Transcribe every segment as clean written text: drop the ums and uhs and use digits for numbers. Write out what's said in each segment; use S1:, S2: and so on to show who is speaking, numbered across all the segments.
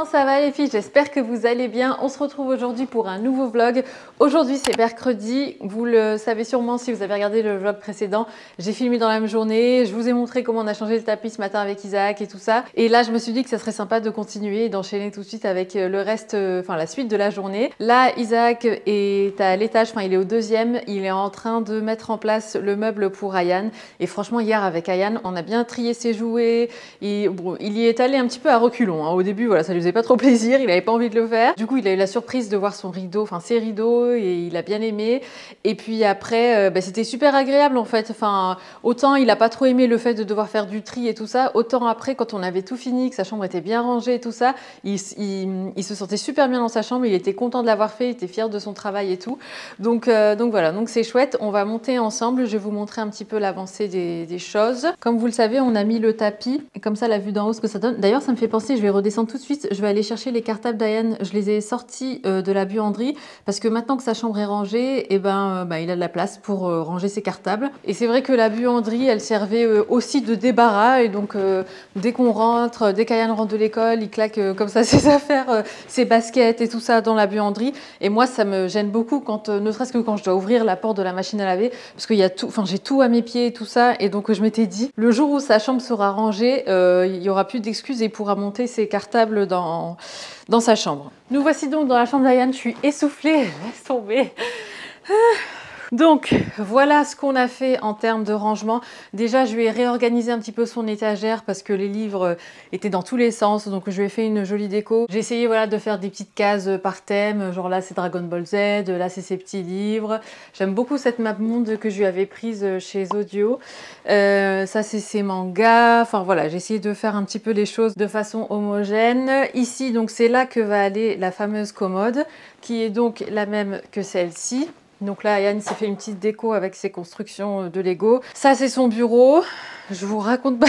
S1: Comment ça va les filles? J'espère que vous allez bien. On se retrouve aujourd'hui pour un nouveau vlog. Aujourd'hui c'est mercredi, vous le savez sûrement si vous avez regardé le vlog précédent. J'ai filmé dans la même journée, je vous ai montré comment on a changé le tapis ce matin avec Isaac et tout ça. Et là je me suis dit que ça serait sympa de continuer et d'enchaîner tout de suite avec le reste, enfin la suite de la journée. Là Isaac est à l'étage, enfin il est au deuxième, il est en train de mettre en place le meuble pour Ayane. Et franchement hier avec Ayane, on a bien trié ses jouets. Et bon, il y est allé un petit peu à reculons. Hein. Au début, voilà, ça lui faisait pas trop plaisir, il avait pas envie de le faire. Du coup, il a eu la surprise de voir son rideau, enfin ses rideaux, et il a bien aimé. Et puis après, c'était super agréable en fait. Enfin, autant il a pas trop aimé le fait de devoir faire du tri et tout ça, autant après, quand on avait tout fini, que sa chambre était bien rangée et tout ça, il se sentait super bien dans sa chambre. Il était content de l'avoir fait, il était fier de son travail et tout. Donc voilà, donc c'est chouette. On va monter ensemble. Je vais vous montrer un petit peu l'avancée des choses. Comme vous le savez, on a mis le tapis, et comme ça, la vue d'en haut, ce que ça donne. D'ailleurs, ça me fait penser, je vais redescendre tout de suite. Je vais aller chercher les cartables d'Ayane. Je les ai sortis de la buanderie parce que maintenant que sa chambre est rangée, il a de la place pour ranger ses cartables. Et c'est vrai que la buanderie, elle servait aussi de débarras. Et donc, dès qu'on rentre, dès qu'Ayane rentre de l'école, il claque comme ça ses affaires, ses baskets et tout ça dans la buanderie. Et moi, ça me gêne beaucoup quand, ne serait-ce que quand je dois ouvrir la porte de la machine à laver, parce qu'il y a tout, enfin j'ai tout à mes pieds et tout ça. Et donc, je m'étais dit, le jour où sa chambre sera rangée, il n'y aura plus d'excuses et il pourra monter ses cartables dans sa chambre. Nous voici donc dans la chambre d'Ayane, je suis essoufflée, laisse tomber. Donc voilà ce qu'on a fait en termes de rangement. Déjà je lui ai réorganisé un petit peu son étagère parce que les livres étaient dans tous les sens, donc je lui ai fait une jolie déco. J'ai essayé voilà, de faire des petites cases par thème, genre là c'est Dragon Ball Z, là c'est ses petits livres. J'aime beaucoup cette map monde que je lui avais prise chez Audio. Ça c'est ses mangas, enfin voilà, j'ai essayé de faire un petit peu les choses de façon homogène. Ici donc c'est là que va aller la fameuse commode qui est donc la même que celle-ci. Donc là, Ayane s'est fait une petite déco avec ses constructions de Lego. Ça, c'est son bureau. Je vous raconte pas.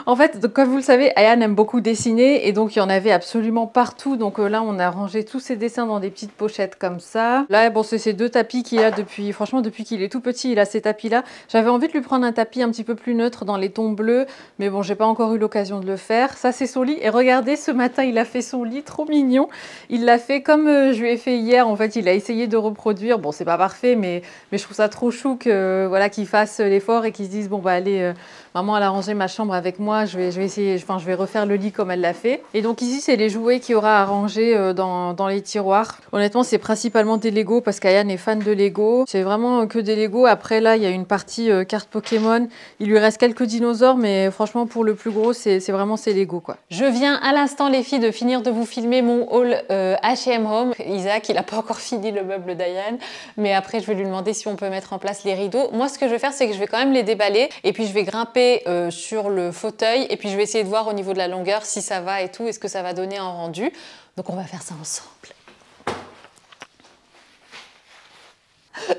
S1: En fait, comme vous le savez, Ayane aime beaucoup dessiner et donc il y en avait absolument partout. Donc là, on a rangé tous ses dessins dans des petites pochettes comme ça. Là, bon, c'est ces deux tapis qu'il a depuis, franchement, depuis qu'il est tout petit, il a ces tapis-là. J'avais envie de lui prendre un tapis un petit peu plus neutre dans les tons bleus, mais bon, j'ai pas encore eu l'occasion de le faire. Ça, c'est son lit. Et regardez, ce matin, il a fait son lit, trop mignon. Il l'a fait comme je lui ai fait hier. En fait, il a essayé de reproduire. Bon, c'est pas parfait, mais je trouve ça trop chou que voilà, qu'il fasse l'effort et qu'il se dise bon bah allez. Maman, elle a rangé ma chambre avec moi, je vais essayer, enfin, je vais refaire le lit comme elle l'a fait. Et donc ici, c'est les jouets qu'il y aura à ranger dans les tiroirs. Honnêtement, c'est principalement des Lego parce qu'Ayane est fan de Lego. C'est vraiment que des Lego. Après, là, il y a une partie cartes Pokémon. Il lui reste quelques dinosaures, mais franchement, pour le plus gros, c'est vraiment ces Lego, quoi. Je viens à l'instant, les filles, de finir de vous filmer mon haul H&M Home. Isaac, il n'a pas encore fini le meuble d'Ayane, mais après, je vais lui demander si on peut mettre en place les rideaux. Moi, ce que je vais faire, c'est que je vais quand même les déballer et puis je vais grimper sur le fauteuil et puis je vais essayer de voir au niveau de la longueur si ça va et tout et ce que ça va donner en rendu. Donc on va faire ça ensemble.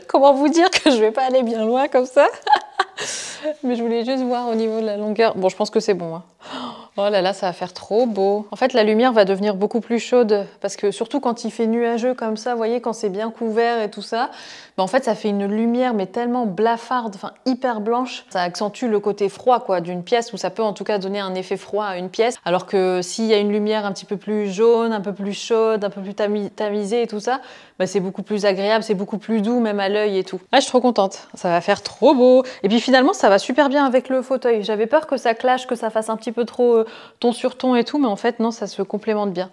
S1: Comment vous dire que je vais pas aller bien loin comme ça? Mais je voulais juste voir au niveau de la longueur. Bon, je pense que c'est bon. Hein. Oh là là, ça va faire trop beau. En fait, la lumière va devenir beaucoup plus chaude parce que surtout quand il fait nuageux comme ça, vous voyez, quand c'est bien couvert et tout ça, ben en fait, ça fait une lumière mais tellement blafarde, enfin hyper blanche. Ça accentue le côté froid quoi d'une pièce ou ça peut en tout cas donner un effet froid à une pièce. Alors que s'il y a une lumière un petit peu plus jaune, un peu plus chaude, un peu plus tamisée et tout ça, ben c'est beaucoup plus agréable, c'est beaucoup plus doux même à l'œil et tout. Ah, je suis trop contente. Ça va faire trop beau. Et puis finalement, ça va super bien avec le fauteuil. J'avais peur que ça clash, que ça fasse un petit peu trop ton sur ton et tout, mais en fait non, ça se complémente bien.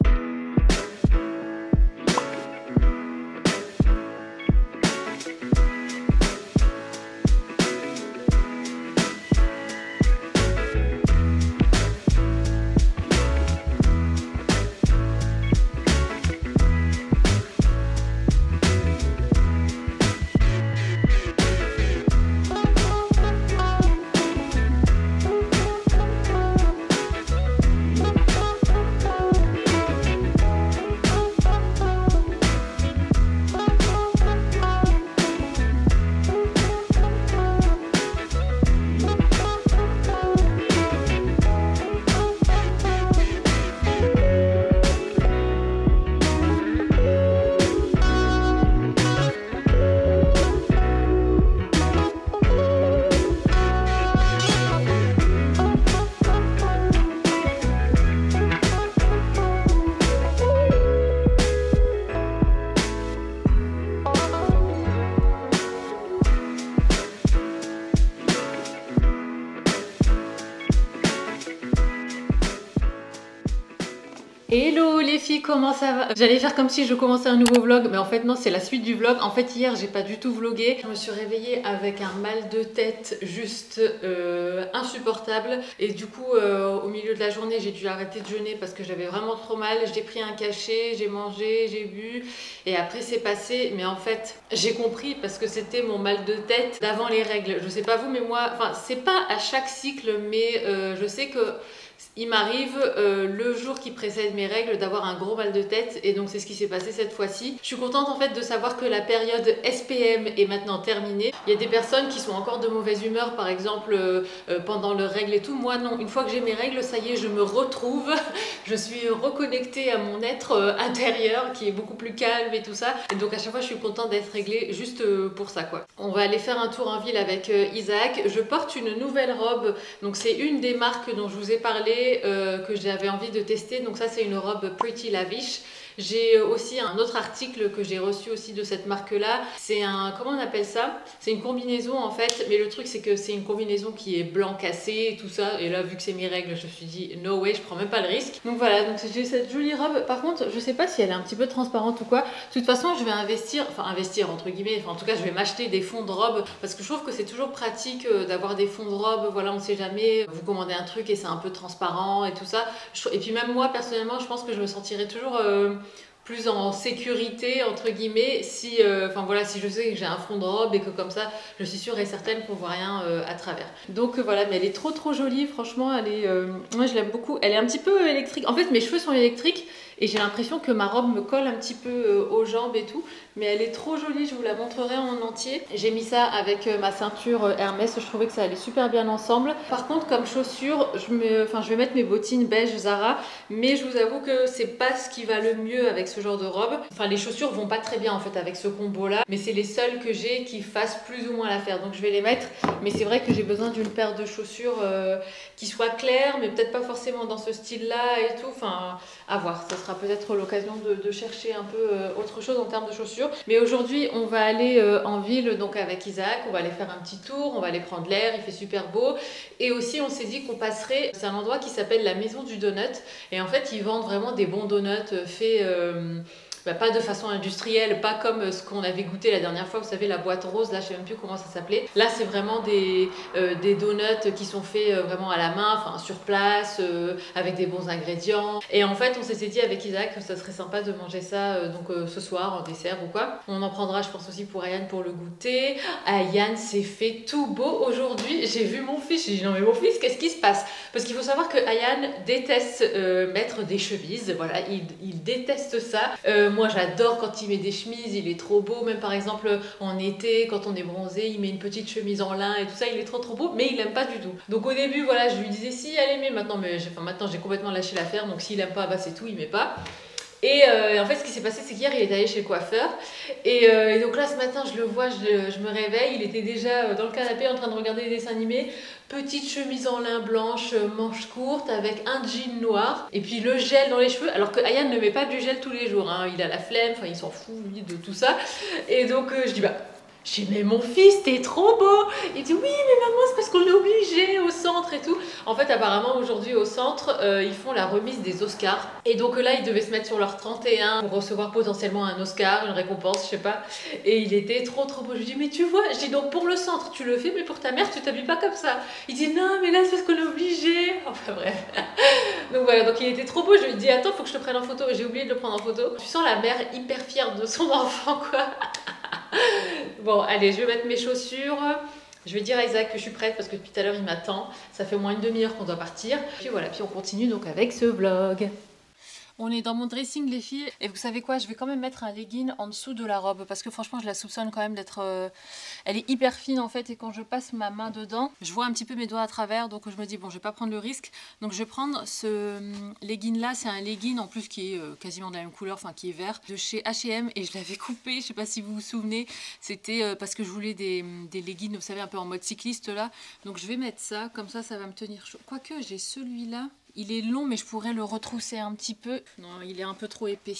S1: Hello les filles, comment ça va? J'allais faire comme si je commençais un nouveau vlog, mais en fait non, c'est la suite du vlog. En fait hier j'ai pas du tout vlogué. Je me suis réveillée avec un mal de tête juste insupportable. Et du coup au milieu de la journée j'ai dû arrêter de jeûner parce que j'avais vraiment trop mal. J'ai pris un cachet, j'ai mangé, j'ai bu et après c'est passé. Mais en fait j'ai compris parce que c'était mon mal de tête d'avant les règles. Je sais pas vous mais moi, enfin c'est pas à chaque cycle mais je sais que il m'arrive le jour qui précède mes règles d'avoir un gros mal de tête et donc c'est ce qui s'est passé cette fois-ci. Je suis contente en fait de savoir que la période SPM est maintenant terminée. Il y a des personnes qui sont encore de mauvaise humeur par exemple pendant leurs règles et tout. Moi non, une fois que j'ai mes règles, ça y est, je me retrouve. Je suis reconnectée à mon être intérieur qui est beaucoup plus calme et tout ça. Et donc à chaque fois je suis contente d'être réglée juste pour ça quoi. On va aller faire un tour en ville avec Isaac. Je porte une nouvelle robe, donc c'est une des marques dont je vous ai parlé que j'avais envie de tester. Donc ça c'est une robe Pretty Lavish. J'ai aussi un autre article que j'ai reçu aussi de cette marque là. C'est un, comment on appelle ça? C'est une combinaison en fait, mais le truc c'est que c'est une combinaison qui est blanc cassé et tout ça. Et là vu que c'est mes règles, je me suis dit no way, je prends même pas le risque. Donc voilà, donc j'ai cette jolie robe. Par contre je sais pas si elle est un petit peu transparente ou quoi. De toute façon je vais investir, enfin investir entre guillemets, enfin en tout cas je vais m'acheter des fonds de robe parce que je trouve que c'est toujours pratique d'avoir des fonds de robe. Voilà, on sait jamais, vous commandez un truc et c'est un peu transparent et tout ça. Et puis même moi personnellement je pense que je me sentirais toujours plus en sécurité entre guillemets si enfin voilà, si je sais que j'ai un fond de robe et que comme ça je suis sûre et certaine qu'on voit rien à travers. Donc voilà, mais elle est trop jolie, franchement elle est moi je l'aime beaucoup. Elle est un petit peu électrique, en fait mes cheveux sont électriques et j'ai l'impression que ma robe me colle un petit peu aux jambes et tout, mais elle est trop jolie, je vous la montrerai en entier. J'ai mis ça avec ma ceinture Hermès, je trouvais que ça allait super bien ensemble. Par contre comme chaussures, je vais mettre mes bottines beige Zara, mais je vous avoue que c'est pas ce qui va le mieux avec ce genre de robe. Enfin les chaussures vont pas très bien en fait avec ce combo là, mais c'est les seules que j'ai qui fassent plus ou moins l'affaire, donc je vais les mettre. Mais c'est vrai que j'ai besoin d'une paire de chaussures qui soit claire, mais peut-être pas forcément dans ce style là et tout, enfin à voir, ça sera peut-être l'occasion de chercher un peu autre chose en termes de chaussures. Mais aujourd'hui on va aller en ville donc avec Isaac, on va aller faire un petit tour, on va aller prendre l'air, il fait super beau. Et aussi on s'est dit qu'on passerait, c'est un endroit qui s'appelle la Maison du Donut, et en fait ils vendent vraiment des bons donuts faits pas de façon industrielle, pas comme ce qu'on avait goûté la dernière fois, vous savez la boîte rose, là je sais même plus comment ça s'appelait. Là c'est vraiment des donuts qui sont faits vraiment à la main, enfin sur place, avec des bons ingrédients. Et en fait on s'était dit avec Isaac que ça serait sympa de manger ça ce soir en dessert ou quoi. On en prendra je pense aussi pour Ayane pour le goûter. Ayane s'est fait tout beau aujourd'hui, j'ai vu mon fils, j'ai dit non mais mon fils qu'est-ce qui se passe? Parce qu'il faut savoir que Ayane déteste mettre des chemises, voilà, il déteste ça. Moi j'adore quand il met des chemises, il est trop beau, même par exemple en été quand on est bronzé, il met une petite chemise en lin et tout ça, il est trop beau, mais il aime pas du tout. Donc au début voilà, je lui disais si allez mais maintenant, maintenant j'ai complètement lâché l'affaire, donc s'il aime pas bah c'est tout, il met pas. Et en fait ce qui s'est passé c'est qu'hier il est allé chez le coiffeur et donc là ce matin je le vois, je me réveille, il était déjà dans le canapé en train de regarder des dessins animés, petite chemise en lin blanche, manche courte avec un jean noir et puis le gel dans les cheveux, alors que Ayane ne met pas du gel tous les jours, hein. Il a la flemme, enfin il s'en fout lui de tout ça. Et donc je dis bah j'ai dit mais mon fils t'es trop beau. Il dit oui mais maman c'est parce qu'on est obligé au centre et tout. En fait apparemment aujourd'hui au centre ils font la remise des Oscars. Et donc là ils devaient se mettre sur leur 31 pour recevoir potentiellement un Oscar, une récompense je sais pas. Et il était trop beau. Je lui dis mais tu vois, je dis donc pour le centre tu le fais mais pour ta mère tu t'habilles pas comme ça. Il dit non mais là c'est parce qu'on est obligé. Enfin bref. Donc voilà, donc il était trop beau. Je lui dis attends faut que je te prenne en photo. J'ai oublié de le prendre en photo. Tu sens la mère hyper fière de son enfant quoi. Bon, allez, je vais mettre mes chaussures. Je vais dire à Isaac que je suis prête parce que depuis tout à l'heure il m'attend. Ça fait au moins une demi-heure qu'on doit partir. Puis voilà, puis on continue donc avec ce vlog. On est dans mon dressing les filles et vous savez quoi, je vais quand même mettre un legging en dessous de la robe parce que franchement je la soupçonne quand même d'être elle est hyper fine en fait et quand je passe ma main dedans je vois un petit peu mes doigts à travers, donc je me dis bon je vais pas prendre le risque, donc je vais prendre ce legging là. C'est un legging en plus qui est quasiment de la même couleur, enfin qui est vert, de chez H&M, et je l'avais coupé, je sais pas si vous vous souvenez, c'était parce que je voulais des leggings vous savez un peu en mode cycliste là, donc je vais mettre ça, comme ça ça va me tenir chaud. Quoique j'ai celui-là, il est long mais je pourrais le retrousser un petit peu. Non, il est un peu trop épais.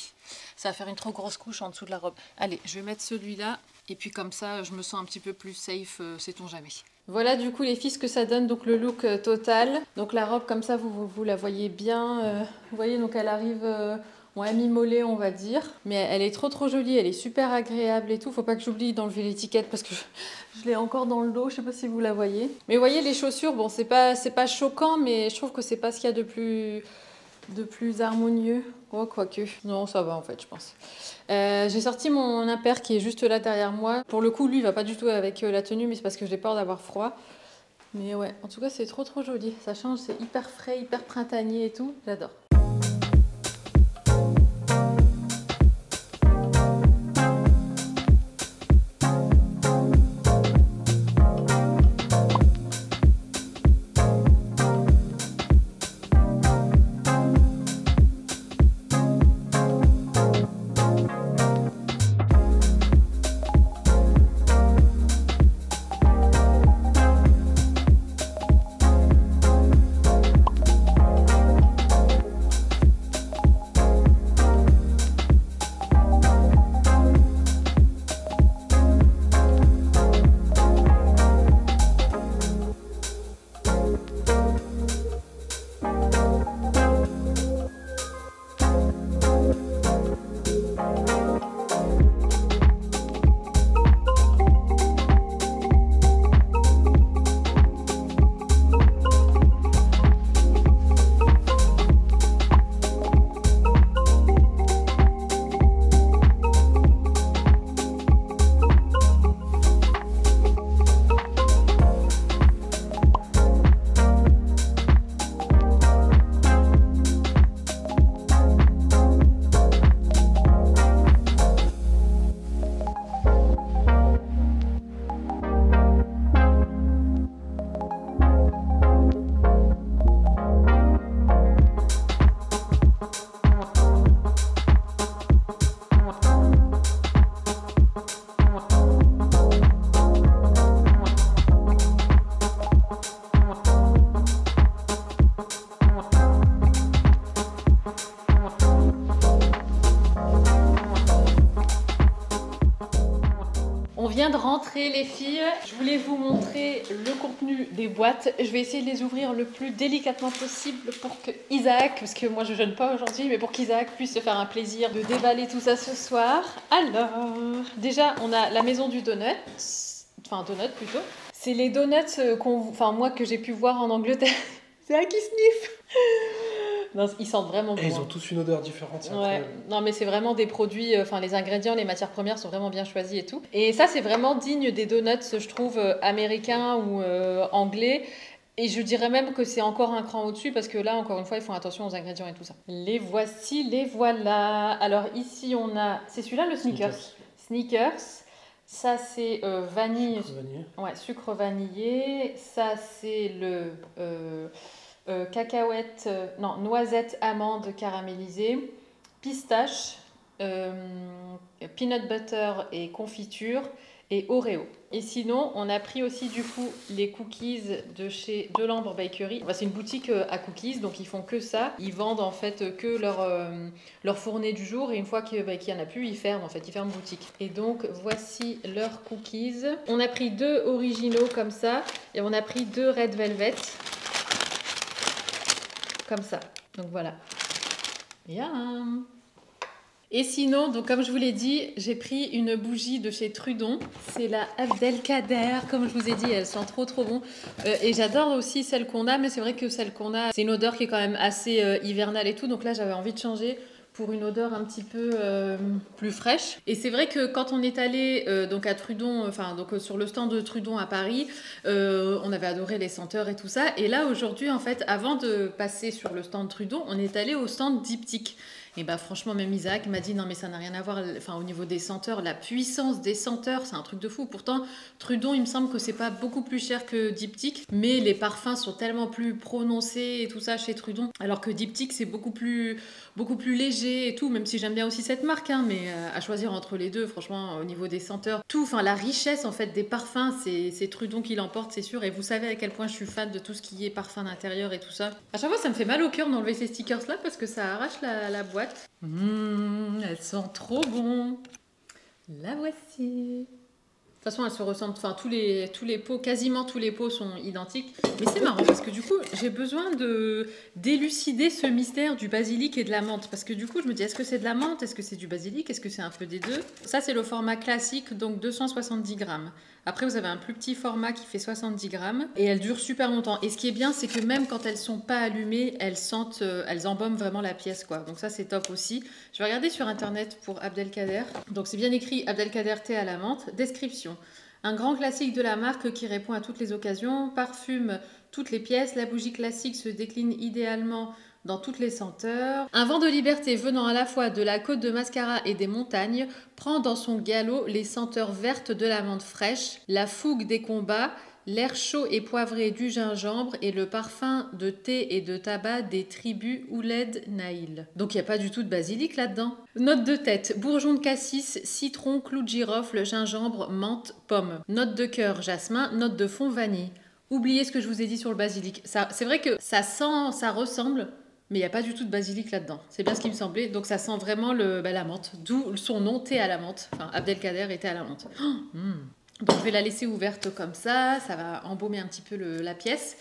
S1: Ça va faire une trop grosse couche en dessous de la robe. Allez, je vais mettre celui-là. Et puis comme ça, je me sens un petit peu plus safe, sait-on jamais. Voilà du coup les filles ce que ça donne, donc le look total. Donc la robe comme ça vous la voyez bien, vous voyez donc elle arrive à mi-mollet on va dire. Mais elle est trop jolie, elle est super agréable et tout. Faut pas que j'oublie d'enlever l'étiquette parce que je l'ai encore dans le dos, je sais pas si vous la voyez. Mais vous voyez les chaussures, bon c'est pas choquant mais je trouve que c'est pas ce qu'il y a de plus harmonieux. Oh, quoique. Non, ça va en fait, je pense. J'ai sorti mon impair qui est juste là derrière moi. Pour le coup, lui, il va pas du tout avec la tenue, mais c'est parce que j'ai peur d'avoir froid. Mais ouais, en tout cas, c'est trop joli. Ça change, c'est hyper frais, hyper printanier et tout. J'adore. On vient de rentrer les filles, je voulais vous montrer le contenu des boîtes. Je vais essayer de les ouvrir le plus délicatement possible pour que Isaac, parce que moi je jeûne pas aujourd'hui, mais pour qu'Isaac puisse se faire un plaisir de déballer tout ça ce soir. Alors, déjà on a la maison du donut, enfin donut plutôt. C'est les donuts moi que j'ai pu voir en Angleterre. C'est un qui sniffe. Non, ils sentent vraiment bon.
S2: Et ils ont tous une odeur différente.
S1: Ouais. Non, mais c'est vraiment des produits, les ingrédients, les matières premières sont vraiment bien choisis et tout. Et ça, c'est vraiment digne des donuts, je trouve, américains ou anglais. Et je dirais même que c'est encore un cran au-dessus parce que là, encore une fois, ils font attention aux ingrédients et tout ça. Les voici, les voilà. Alors ici, on a... C'est celui-là, le Snickers. Snickers. Ça, c'est vanille.
S2: Sucre vanillé.
S1: Ouais, sucre vanillé. Ça, c'est le... cacahuètes, noisettes, amandes caramélisées, pistaches, peanut butter et confiture et Oreo. Et sinon, on a pris aussi du coup les cookies de chez Delambre Bakery. C'est une boutique à cookies, donc ils font que ça. Ils vendent en fait que leur fournée du jour et une fois qu'il n'y en a plus, ils ferment boutique. Et donc voici leurs cookies. On a pris 2 originaux comme ça et on a pris 2 Red Velvet. Comme ça. Donc voilà. Yum. Et sinon, donc comme je vous l'ai dit, j'ai pris une bougie de chez Trudon. C'est la Abdelkader, comme je vous ai dit, elle sent trop bon. Et j'adore aussi celle qu'on a, mais c'est vrai que celle qu'on a, c'est une odeur qui est quand même assez hivernale et tout. Donc là, j'avais envie de changer pour une odeur un petit peu plus fraîche. Et c'est vrai que quand on est allé donc à Trudon, sur le stand de Trudon à Paris, on avait adoré les senteurs et tout ça. Et là aujourd'hui, en fait, avant de passer sur le stand Trudon, on est allé au stand Diptyque. Et bah franchement, même Isaac m'a dit non mais ça n'a rien à voir, au niveau des senteurs, la puissance des senteurs, c'est un truc de fou. Pourtant, Trudon, il me semble que c'est pas beaucoup plus cher que Diptyque, mais les parfums sont tellement plus prononcés et tout ça chez Trudon, alors que Diptyque c'est beaucoup plus léger et tout, même si j'aime bien aussi cette marque, hein, mais à choisir entre les deux, franchement, au niveau des senteurs, tout, la richesse en fait des parfums, c'est Trudon qui l'emporte, c'est sûr. Et vous savez à quel point je suis fan de tout ce qui est parfum d'intérieur et tout ça. À chaque fois, ça me fait mal au cœur d'enlever ces stickers là parce que ça arrache la boîte. Elle sent trop bon. La voici. De toute façon, elles se ressemblent, enfin tous les pots, quasiment tous les pots sont identiques. Mais c'est marrant parce que du coup, j'ai besoin d'élucider ce mystère du basilic et de la menthe. Parce que du coup, je me dis, est-ce que c'est de la menthe? Est-ce que c'est du basilic? Est-ce que c'est un peu des deux? Ça, c'est le format classique, donc 270 grammes. Après, vous avez un plus petit format qui fait 70 grammes et elles durent super longtemps. Et ce qui est bien, c'est que même quand elles sont pas allumées, elles sentent, elles embaument vraiment la pièce, quoi. Donc ça, c'est top aussi. Je vais regarder sur internet pour Abdelkader. Donc c'est bien écrit Abdelkader thé à la menthe. Description. Un grand classique de la marque qui répond à toutes les occasions, parfume toutes les pièces. La bougie classique se décline idéalement dans toutes les senteurs. Un vent de liberté venant à la fois de la côte de Mascara et des montagnes prend dans son galop les senteurs vertes de la menthe fraîche, la fougue des combats, l'air chaud et poivré du gingembre et le parfum de thé et de tabac des tribus Ouled Naïl. Donc il n'y a pas du tout de basilic là-dedans. Note de tête, bourgeon de cassis, citron, clou de girofle, gingembre, menthe, pomme. Note de cœur, jasmin, note de fond, vanille. Oubliez ce que je vous ai dit sur le basilic. C'est vrai que ça sent, ça ressemble, mais il n'y a pas du tout de basilic là-dedans. C'est bien ce qui me semblait. Donc ça sent vraiment la menthe. D'où son nom, thé à la menthe. Enfin, Abdelkader était à la menthe. Donc je vais la laisser ouverte comme ça va embaumer un petit peu la pièce.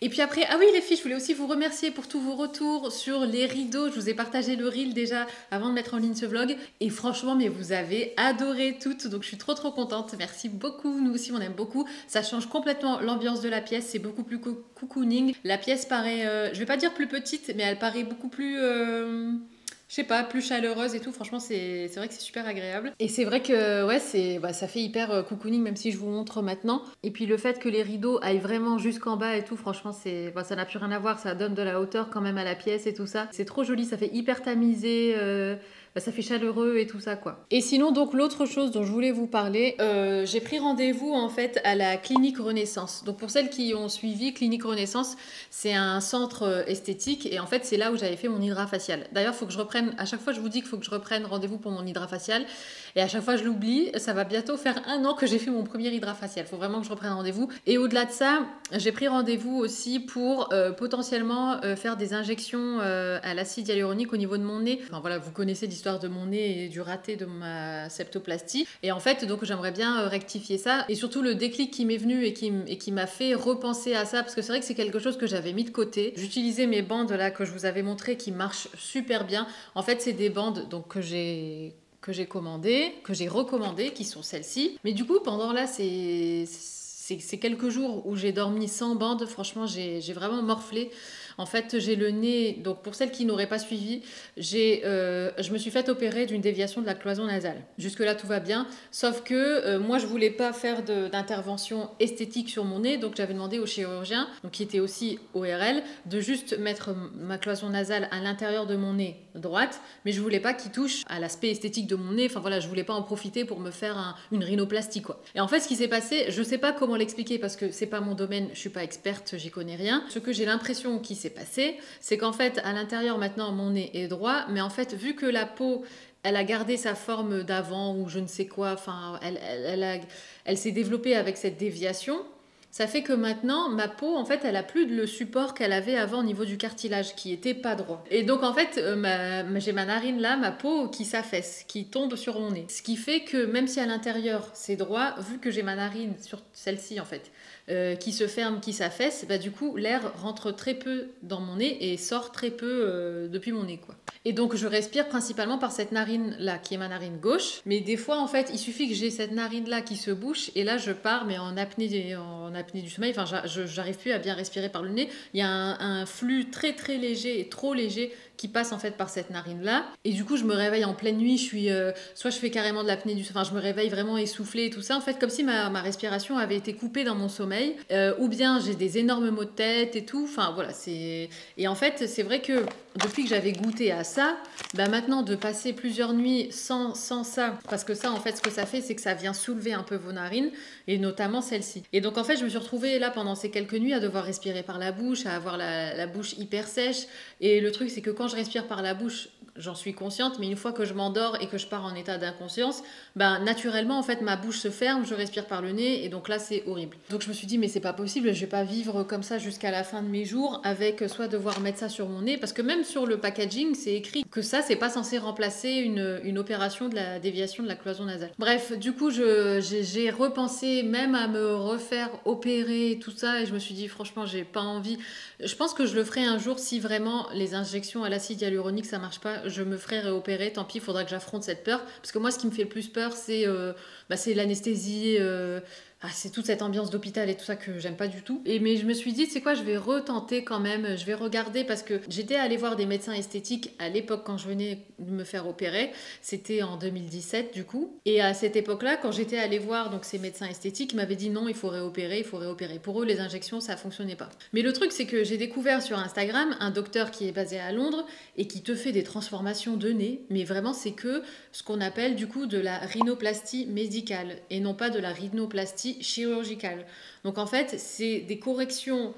S1: Et puis après, ah oui les filles, je voulais aussi vous remercier pour tous vos retours sur les rideaux. Je vous ai partagé le reel déjà avant de mettre en ligne ce vlog. Et franchement, mais vous avez adoré toutes, donc je suis trop contente. Merci beaucoup, nous aussi on aime beaucoup. Ça change complètement l'ambiance de la pièce, c'est beaucoup plus cocooning. La pièce paraît, je vais pas dire plus petite, mais elle paraît beaucoup plus... je sais pas, plus chaleureuse et tout. Franchement, c'est vrai que c'est super agréable. Et c'est vrai que ouais, ça fait hyper cocooning, même si je vous montre maintenant. Et puis le fait que les rideaux aillent vraiment jusqu'en bas et tout, franchement, ça n'a plus rien à voir. Ça donne de la hauteur quand même à la pièce et tout ça. C'est trop joli, ça fait hyper tamisé. Ça fait chaleureux et tout ça quoi. Et sinon donc l'autre chose dont je voulais vous parler, j'ai pris rendez-vous en fait à la Clinique Renaissance. Donc pour celles qui ont suivi, Clinique Renaissance, c'est un centre esthétique et en fait c'est là où j'avais fait mon hydrafacial. D'ailleurs il faut que je reprenne, à chaque fois je vous dis qu'il faut que je reprenne rendez-vous pour mon hydrafacial et à chaque fois je l'oublie. Ça va bientôt faire 1 an que j'ai fait mon premier hydrafacial. Il faut vraiment que je reprenne rendez-vous. Et au-delà de ça, j'ai pris rendez-vous aussi pour potentiellement faire des injections à l'acide hyaluronique au niveau de mon nez. Enfin voilà, vous connaissez l'histoire de mon nez et du raté de ma septoplastie. Et en fait, donc j'aimerais bien rectifier ça. Et surtout le déclic qui m'est venu et qui m'a fait repenser à ça, parce que c'est vrai que c'est quelque chose que j'avais mis de côté. J'utilisais mes bandes là que je vous avais montré qui marchent super bien. En fait, c'est des bandes donc que j'ai commandées, que j'ai recommandées, qui sont celles-ci. Mais du coup, pendant là, c'est quelques jours où j'ai dormi sans bande. Franchement, j'ai vraiment morflé. En fait, j'ai le nez, donc pour celles qui n'auraient pas suivi, je me suis fait opérer d'une déviation de la cloison nasale. Jusque-là, tout va bien, sauf que moi, je voulais pas faire d'intervention esthétique sur mon nez, donc j'avais demandé au chirurgien, donc qui était aussi ORL, de juste mettre ma cloison nasale à l'intérieur de mon nez droite, mais je voulais pas qu'il touche à l'aspect esthétique de mon nez. Enfin voilà, je voulais pas en profiter pour me faire une rhinoplastie quoi. Et en fait, ce qui s'est passé, je sais pas comment l'expliquer parce que c'est pas mon domaine, je suis pas experte, j'y connais rien. Ce que j'ai l'impression qui s'est passé, c'est qu'en fait, à l'intérieur maintenant, mon nez est droit, mais en fait, vu que la peau elle a gardé sa forme d'avant ou je ne sais quoi, enfin, elle s'est développée avec cette déviation. Ça fait que maintenant, ma peau, en fait, elle a plus le support qu'elle avait avant au niveau du cartilage, qui était pas droit. Et donc, en fait, j'ai ma narine là, ma peau qui s'affaisse, qui tombe sur mon nez. Ce qui fait que même si à l'intérieur c'est droit, vu que j'ai ma narine sur celle-ci en fait, qui se ferme, qui s'affaisse, bah, du coup, l'air rentre très peu dans mon nez et sort très peu depuis mon nez, quoi. Et donc, je respire principalement par cette narine-là, qui est ma narine gauche. Mais des fois, en fait, il suffit que j'ai cette narine-là qui se bouche, et là, je pars, mais en apnée du sommeil. Enfin, j'arrive plus à bien respirer par le nez. Il y a un flux très, très léger et trop léger qui passe en fait par cette narine là et du coup je me réveille en pleine nuit, soit je fais carrément de l'apnée du sommeil, enfin je me réveille vraiment essoufflée et tout ça en fait, comme si ma respiration avait été coupée dans mon sommeil, ou bien j'ai des énormes maux de tête et tout, enfin voilà, et en fait c'est vrai que depuis que j'avais goûté à ça, bah maintenant de passer plusieurs nuits sans ça, parce que ça en fait ce que ça fait c'est que ça vient soulever un peu vos narines et notamment celle-ci, et donc en fait je me suis retrouvée là pendant ces quelques nuits à devoir respirer par la bouche, à avoir la bouche hyper sèche, et le truc c'est que quand je respire par la bouche j'en suis consciente, mais une fois que je m'endors et que je pars en état d'inconscience, ben naturellement en fait ma bouche se ferme, je respire par le nez et donc là c'est horrible. Donc je me suis dit mais c'est pas possible, je vais pas vivre comme ça jusqu'à la fin de mes jours avec soit devoir mettre ça sur mon nez, parce que même sur le packaging c'est écrit que ça c'est pas censé remplacer une opération de la déviation de la cloison nasale. Bref, du coup j'ai repensé même à me refaire opérer tout ça et je me suis dit franchement j'ai pas envie. Je pense que je le ferai un jour si vraiment les injections à l'acide hyaluronique ça marche pas, je me ferai réopérer, tant pis, il faudra que j'affronte cette peur, parce que moi ce qui me fait le plus peur c'est l'anesthésie, c'est toute cette ambiance d'hôpital et tout ça que j'aime pas du tout. Mais je me suis dit, c'est quoi, je vais retenter quand même, je vais regarder, parce que j'étais allée voir des médecins esthétiques à l'époque quand je venais de me faire opérer, c'était en 2017 du coup. Et à cette époque-là, quand j'étais allée voir donc ces médecins esthétiques, ils m'avaient dit non, il faut réopérer, il faut réopérer. Pour eux, les injections, ça fonctionnait pas. Mais le truc, c'est que j'ai découvert sur Instagram un docteur qui est basé à Londres et qui te fait des transformations de nez, mais vraiment c'est que ce qu'on appelle du coup de la rhinoplastie médicale et non pas de la rhinoplastie chirurgicale. Donc en fait, c'est des corrections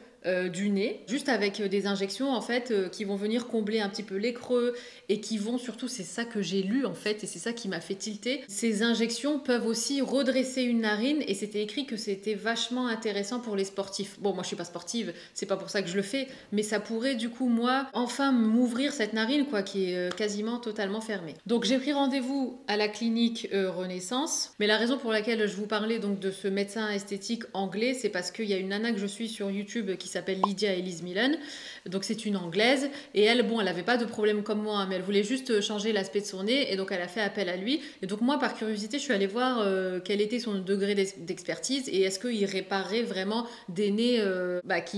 S1: du nez, juste avec des injections en fait qui vont venir combler un petit peu les creux et qui vont surtout, c'est ça que j'ai lu en fait et c'est ça qui m'a fait tilter, ces injections peuvent aussi redresser une narine et c'était écrit que c'était vachement intéressant pour les sportifs. Bon, moi je suis pas sportive, c'est pas pour ça que je le fais, mais ça pourrait du coup moi enfin m'ouvrir cette narine quoi qui est quasiment totalement fermée. Donc j'ai pris rendez-vous à la clinique Renaissance, mais la raison pour laquelle je vous parlais donc de ce médecin esthétique anglais, c'est parce qu'il y a une nana que je suis sur YouTube qui s'appelle Lydia Elise Millen, donc c'est une anglaise et elle, bon, elle avait pas de problème comme moi, mais elle voulait juste changer l'aspect de son nez et donc elle a fait appel à lui. Et donc moi, par curiosité, je suis allée voir quel était son degré d'expertise et est-ce qu'il réparait vraiment des nez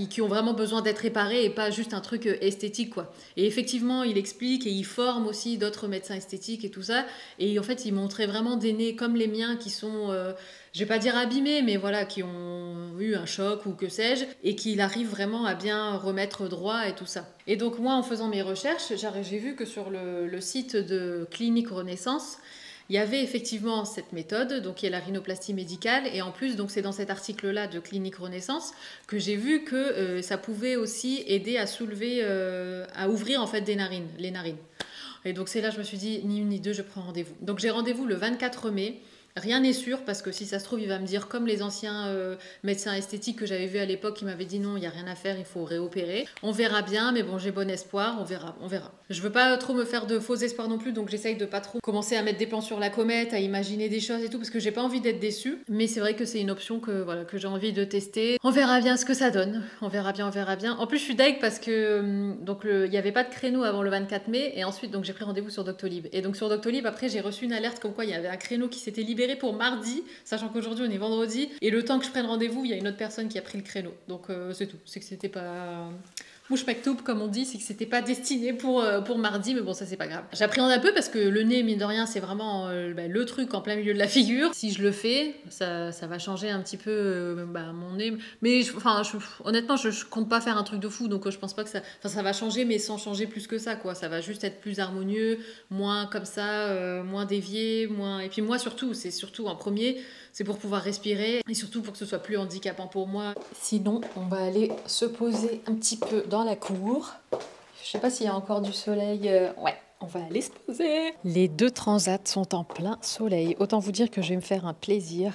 S1: qui ont vraiment besoin d'être réparés et pas juste un truc esthétique quoi. Et effectivement, il explique et il forme aussi d'autres médecins esthétiques et tout ça. Et en fait, il montrait vraiment des nez comme les miens qui sont je vais pas dire abîmés, mais voilà, qui ont eu un choc ou que sais-je, et qu'il arrive vraiment à bien remettre droit et tout ça. Et donc moi, en faisant mes recherches, j'ai vu que sur le site de Clinique Renaissance, il y avait effectivement cette méthode, donc qui est la rhinoplastie médicale, et en plus, donc c'est dans cet article-là de Clinique Renaissance que j'ai vu que ça pouvait aussi aider à soulever, à ouvrir en fait les narines. Et donc c'est là, je me suis dit, ni une ni deux, je prends rendez-vous. Donc j'ai rendez-vous le 24 mai. Rien n'est sûr parce que si ça se trouve, il va me dire comme les anciens médecins esthétiques que j'avais vus à l'époque qui m'avaient dit non, il n'y a rien à faire, il faut réopérer. On verra bien, mais bon, j'ai bon espoir, on verra. Je veux pas trop me faire de faux espoirs non plus, donc j'essaye de pas trop commencer à mettre des plans sur la comète, à imaginer des choses et tout, parce que j'ai pas envie d'être déçue. Mais c'est vrai que c'est une option que j'ai envie de tester. On verra bien ce que ça donne. On verra bien. En plus, je suis deg parce que il n'y avait pas de créneau avant le 24 mai, et ensuite donc j'ai pris rendez-vous sur Doctolib. Et donc sur Doctolib, après j'ai reçu une alerte comme quoi il y avait un créneau qui s'était libéré pour mardi, sachant qu'aujourd'hui on est vendredi, et le temps que je prenne rendez-vous, il y a une autre personne qui a pris le créneau. Donc c'est tout, c'est que c'était pas mouche maktoub comme on dit, c'est que c'était pas destiné pour mardi, mais bon ça c'est pas grave. J'appréhende un peu parce que le nez, mine de rien, c'est vraiment le truc en plein milieu de la figure. Si je le fais, ça va changer un petit peu mon nez, mais honnêtement je compte pas faire un truc de fou, donc je pense pas que ça va changer, mais sans changer plus que ça quoi. Ça va juste être plus harmonieux, moins comme ça, moins dévié, moins, et puis moi surtout, c'est surtout en premier, c'est pour pouvoir respirer et surtout pour que ce soit plus handicapant pour moi. Sinon, on va aller se poser un petit peu dans la cour. Je sais pas s'il y a encore du soleil. Ouais, on va aller se poser. Les deux transats sont en plein soleil. Autant vous dire que je vais me faire un plaisir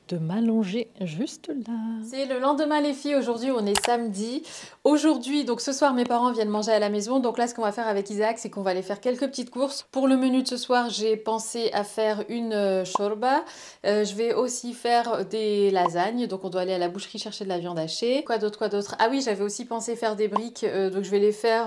S1: de m'allonger juste là. C'est le lendemain les filles, aujourd'hui on est samedi. Aujourd'hui, donc ce soir mes parents viennent manger à la maison, donc là ce qu'on va faire avec Isaac c'est qu'on va aller faire quelques petites courses. Pour le menu de ce soir j'ai pensé à faire une shorba, je vais aussi faire des lasagnes, donc on doit aller à la boucherie chercher de la viande hachée. Quoi d'autre? Ah oui, j'avais aussi pensé faire des briques, donc je vais les faire,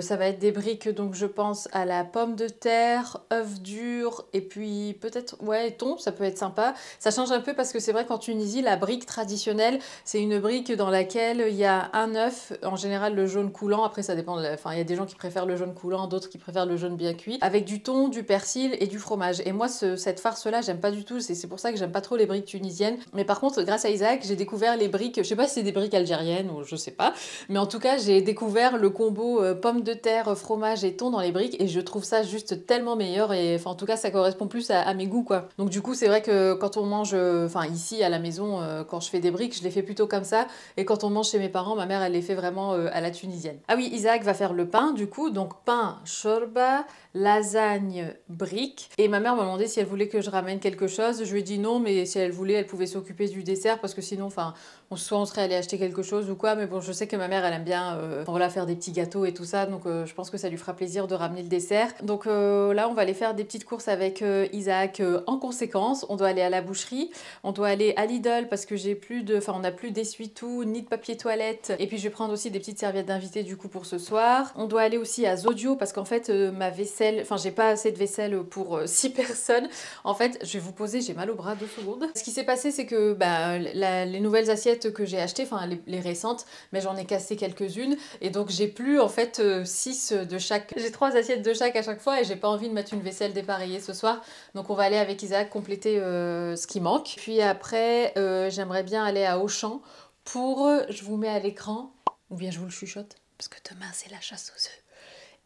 S1: ça va être des briques, donc je pense à la pomme de terre, œuf dur et puis peut-être, ouais, thon, ça peut être sympa. Ça change un peu parce que c'est vrai qu'en Tunisie, la brique traditionnelle, c'est une brique dans laquelle il y a un œuf, en général le jaune coulant, après ça dépend, il y a des gens qui préfèrent le jaune coulant, d'autres qui préfèrent le jaune bien cuit, avec du thon, du persil et du fromage. Et moi, cette farce-là, j'aime pas du tout, c'est pour ça que j'aime pas trop les briques tunisiennes. Mais par contre, grâce à Isaac, j'ai découvert les briques, je sais pas si c'est des briques algériennes ou je sais pas, mais en tout cas, j'ai découvert le combo pommes de terre, fromage et thon dans les briques et je trouve ça juste tellement meilleur et en tout cas, ça correspond plus à mes goûts quoi. Donc du coup, c'est vrai que quand on mange enfin ici à la maison, quand je fais des briques, je les fais plutôt comme ça. Et quand on mange chez mes parents, ma mère, elle les fait vraiment à la tunisienne. Ah oui, Isaac va faire le pain, du coup. Donc pain, shorba, lasagne, briques. Et ma mère m'a demandé si elle voulait que je ramène quelque chose. Je lui ai dit non, mais si elle voulait, elle pouvait s'occuper du dessert parce que sinon, enfin, soit on serait allé acheter quelque chose ou quoi. Mais bon, je sais que ma mère, elle aime bien voilà, faire des petits gâteaux et tout ça. Donc je pense que ça lui fera plaisir de ramener le dessert. Donc là, on va aller faire des petites courses avec Isaac en conséquence. On doit aller à la boucherie. On doit aller à Lidl parce que j'ai plus de... Enfin, on n'a plus d'essuie-tout ni de papier toilette. Et puis, je vais prendre aussi des petites serviettes d'invité du coup pour ce soir. On doit aller aussi à Zodio parce qu'en fait, ma vaisselle... Enfin, j'ai pas assez de vaisselle pour 6 personnes. En fait, je vais vous poser, j'ai mal au bras, 2 secondes. Ce qui s'est passé, c'est que bah, les nouvelles assiettes que j'ai achetées, enfin les récentes, mais j'en ai cassé quelques-unes. Et donc, j'ai plus en fait 6 de chaque. J'ai 3 assiettes de chaque à chaque fois et j'ai pas envie de mettre une vaisselle dépareillée ce soir. Donc, on va aller avec Isaac compléter ce qui manque. Puis après, j'aimerais bien aller à Auchan pour... je vous mets à l'écran, ou bien je vous le chuchote, parce que demain, c'est la chasse aux œufs.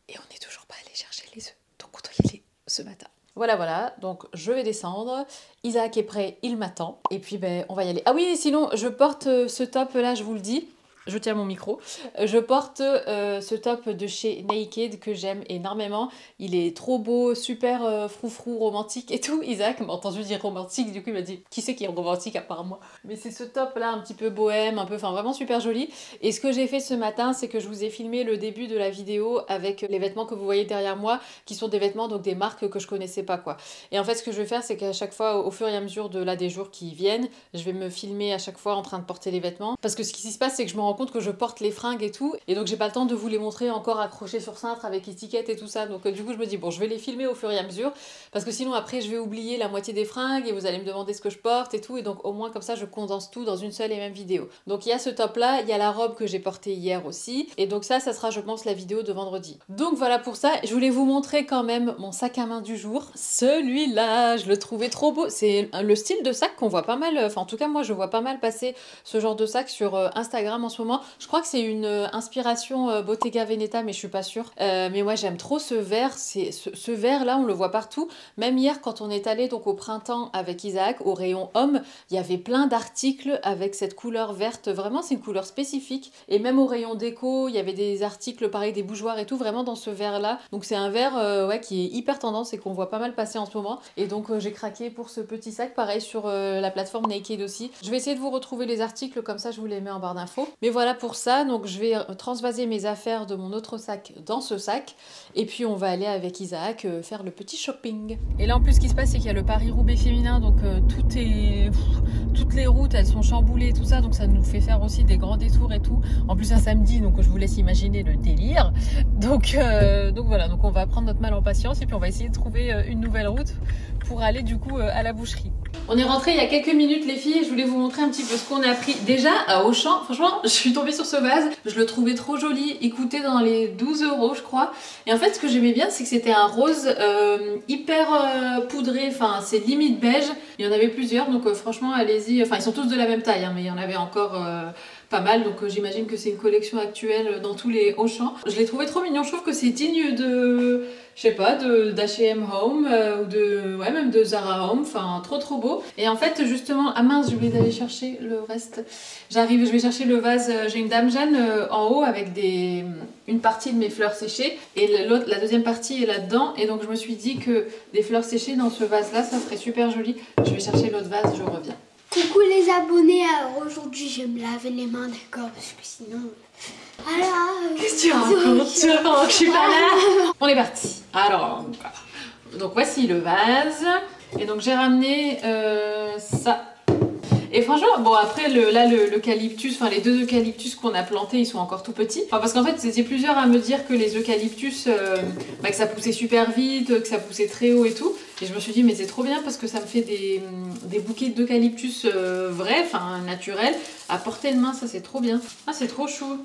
S1: Et on n'est toujours pas allé chercher les œufs. Donc on doit y aller ce matin. Voilà, donc je vais descendre. Isaac est prêt, il m'attend. Et puis ben, on va y aller. Ah oui, sinon, je porte ce top là, je vous le dis. Je tiens mon micro. Je porte ce top de chez Naked que j'aime énormément. Il est trop beau, super froufrou, romantique et tout. Isaac m'a entendu dire romantique, du coup il m'a dit qui c'est qui est romantique à part moi. Mais c'est ce top là un petit peu bohème, un peu, enfin vraiment super joli. Et ce que j'ai fait ce matin, c'est que je vous ai filmé le début de la vidéo avec les vêtements que vous voyez derrière moi, qui sont des vêtements, donc des marques que je connaissais pas quoi. Et en fait ce que je vais faire, c'est qu'à chaque fois, au fur et à mesure de là des jours qui viennent, je vais me filmer à chaque fois en train de porter les vêtements. Parce que ce qui se passe, c'est que je me rends compte que je porte les fringues et tout, et donc j'ai pas le temps de vous les montrer encore accrochés sur cintre avec étiquette et tout ça. Donc du coup je me dis bon, je vais les filmer au fur et à mesure, parce que sinon après je vais oublier la moitié des fringues et vous allez me demander ce que je porte et tout, et donc au moins comme ça je condense tout dans une seule et même vidéo. Donc il y a ce top là, il y a la robe que j'ai portée hier aussi, et donc ça sera je pense la vidéo de vendredi. Donc voilà pour ça, je voulais vous montrer quand même mon sac à main du jour. Celui-là, je le trouvais trop beau, c'est le style de sac qu'on voit pas mal, enfin en tout cas moi je vois pas mal passer ce genre de sac sur Instagram en ce moment. Je crois que c'est une inspiration Bottega Veneta, mais je suis pas sûre. Mais moi j'aime trop ce vert, ce vert là on le voit partout. Même hier quand on est allé donc au printemps avec Isaac, au rayon homme, il y avait plein d'articles avec cette couleur verte. Vraiment c'est une couleur spécifique. Et même au rayon déco, il y avait des articles pareil, des bougeoirs et tout, vraiment dans ce vert là. Donc c'est un vert ouais, qui est hyper tendance et qu'on voit pas mal passer en ce moment. Et donc j'ai craqué pour ce petit sac, pareil sur la plateforme Naked aussi. Je vais essayer de vous retrouver les articles, comme ça je vous les mets en barre d'infos. Mais voilà pour ça, donc je vais transvaser mes affaires de mon autre sac dans ce sac, et puis on va aller avec Isaac faire le petit shopping. Et là en plus ce qui se passe c'est qu'il y a le Paris-Roubaix féminin, donc toutes les routes elles sont chamboulées tout ça, donc ça nous fait faire aussi des grands détours et tout. En plus un samedi, donc je vous laisse imaginer le délire. Donc voilà, donc on va prendre notre mal en patience et puis on va essayer de trouver une nouvelle route pour aller du coup à la boucherie. On est rentré il y a quelques minutes les filles, je voulais vous montrer un petit peu ce qu'on a pris. Déjà à Auchan, franchement je suis tombée sur ce vase, je le trouvais trop joli, il coûtait dans les 12 € je crois. Et en fait ce que j'aimais bien c'est que c'était un rose hyper poudré, enfin c'est limite beige, il y en avait plusieurs donc franchement allez-y, enfin ils sont tous de la même taille hein, mais il y en avait encore pas mal, donc j'imagine que c'est une collection actuelle dans tous les Auchan. Je l'ai trouvé trop mignon, je trouve que c'est digne de... je sais pas, d'H&M Home ou de, ouais, même de Zara Home, enfin trop beau. Et en fait justement, ah mince, j'ai oublié d'aller chercher le reste. J'arrive, je vais chercher le vase, j'ai une dame Jeanne en haut avec une partie de mes fleurs séchées et la deuxième partie est là-dedans, et donc je me suis dit que des fleurs séchées dans ce vase là, ça serait super joli. Je vais chercher l'autre vase, je reviens.
S2: Coucou les abonnés, alors aujourd'hui je vais me laver les mains, d'accord, parce que sinon... Alors...
S1: Qu'est-ce que tu racontes? Tu vas pendant que je suis pas là? On est parti. Alors, donc voici le vase. Et donc j'ai ramené ça. Et franchement, bon après l'eucalyptus, enfin les 2 eucalyptus qu'on a plantés, ils sont encore tout petits. Enfin parce qu'en fait, c'était plusieurs à me dire que les eucalyptus, que ça poussait super vite, que ça poussait très haut et tout. Et je me suis dit mais c'est trop bien parce que ça me fait des bouquets d'eucalyptus vrais, enfin naturels, à portée de main, ça c'est trop bien. Ah c'est trop chou,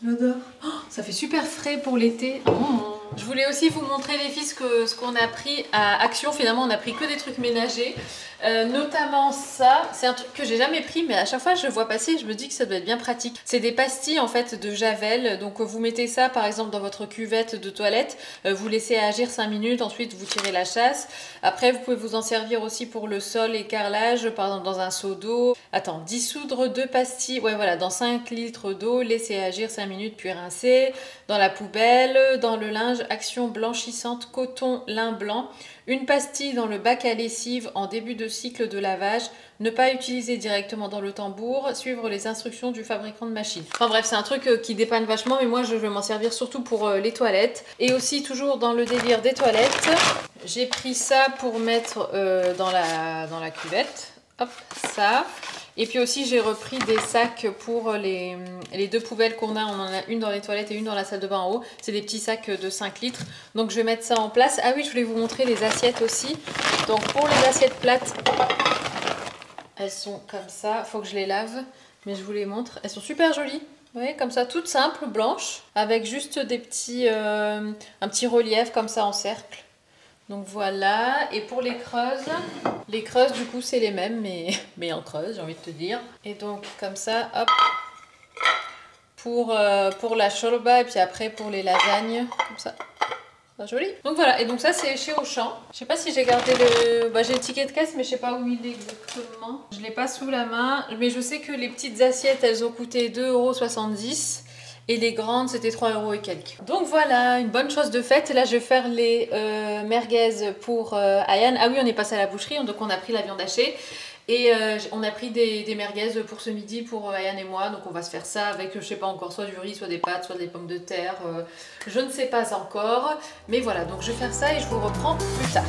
S1: j'adore. Oh, ça fait super frais pour l'été. Oh. Je voulais aussi vous montrer les filles ce qu'on a pris à Action. Finalement, on a pris que des trucs ménagers. Notamment ça, c'est un truc que j'ai jamais pris, mais à chaque fois je le vois passer, je me dis que ça doit être bien pratique. C'est des pastilles en fait de Javel. Donc vous mettez ça par exemple dans votre cuvette de toilette, vous laissez agir 5 minutes, ensuite vous tirez la chasse. Après vous pouvez vous en servir aussi pour le sol et carrelage, par exemple dans un seau d'eau. Attends, dissoudre 2 pastilles, ouais voilà, dans 5 litres d'eau, laisser agir 5 minutes puis rincer. Dans la poubelle, dans le linge, Action blanchissante, coton, lin blanc. Une pastille dans le bac à lessive en début de cycle de lavage. Ne pas utiliser directement dans le tambour. Suivre les instructions du fabricant de machine. Enfin bref, c'est un truc qui dépanne vachement, mais moi je vais m'en servir surtout pour les toilettes. Et aussi toujours dans le délire des toilettes, j'ai pris ça pour mettre dans la cuvette. Hop, ça. Et puis aussi j'ai repris des sacs pour les 2 poubelles qu'on a. On en a une dans les toilettes et une dans la salle de bain en haut. C'est des petits sacs de 5 litres. Donc je vais mettre ça en place. Ah oui, je voulais vous montrer les assiettes aussi. Donc pour les assiettes plates, elles sont comme ça. Faut que je les lave, mais je vous les montre. Elles sont super jolies. Vous voyez, comme ça, toutes simples, blanches, avec juste des petits, un petit relief comme ça en cercle. Donc voilà, et pour les creuses du coup c'est les mêmes mais en creuse, j'ai envie de te dire. Et donc comme ça, hop, pour la shorba et puis après pour les lasagnes, comme ça. Pas joli. Donc voilà, et donc ça c'est chez Auchan. Je sais pas si j'ai gardé j'ai le ticket de caisse mais je sais pas où il est exactement. Je l'ai pas sous la main, mais je sais que les petites assiettes elles ont coûté 2,70 €. Et les grandes, c'était 3 € et quelques. Donc voilà, une bonne chose de faite. Là, je vais faire les merguez pour Ayane. Ah oui, on est passé à la boucherie, donc on a pris la viande hachée. Et on a pris des merguez pour ce midi pour Ayane et moi. Donc on va se faire ça avec, je sais pas encore, soit du riz, soit des pâtes, soit des pommes de terre. Je ne sais pas encore. Mais voilà, donc je vais faire ça et je vous reprends plus tard.